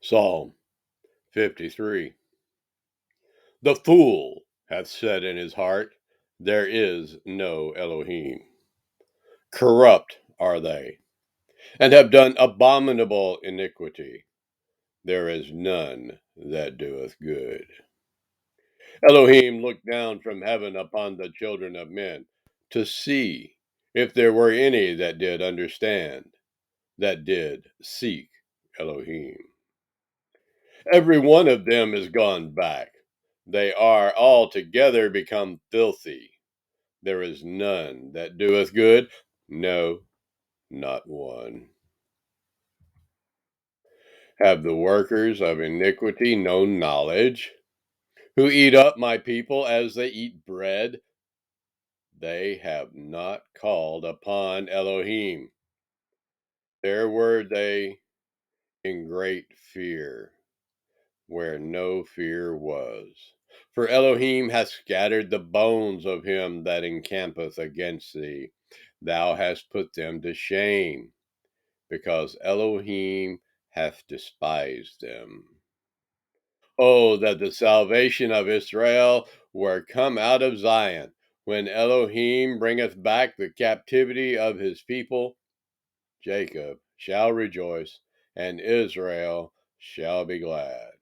Psalm 53. The fool hath said in his heart, there is no Elohim. Corrupt are they, and have done abominable iniquity. There is none that doeth good. Elohim looked down from heaven upon the children of men to see if there were any that did understand, that did seek Elohim. Every one of them is gone back. They are altogether become filthy. There is none that doeth good, no, not one. Have the workers of iniquity no knowledge, who eat up my people as they eat bread? They have not called upon Elohim. There were they in great fear, where no fear was. For Elohim hath scattered the bones of him that encampeth against thee. Thou hast put them to shame, because Elohim hath despised them. Oh, that the salvation of Israel were come out of Zion, when Elohim bringeth back the captivity of his people. Jacob shall rejoice, and Israel shall be glad.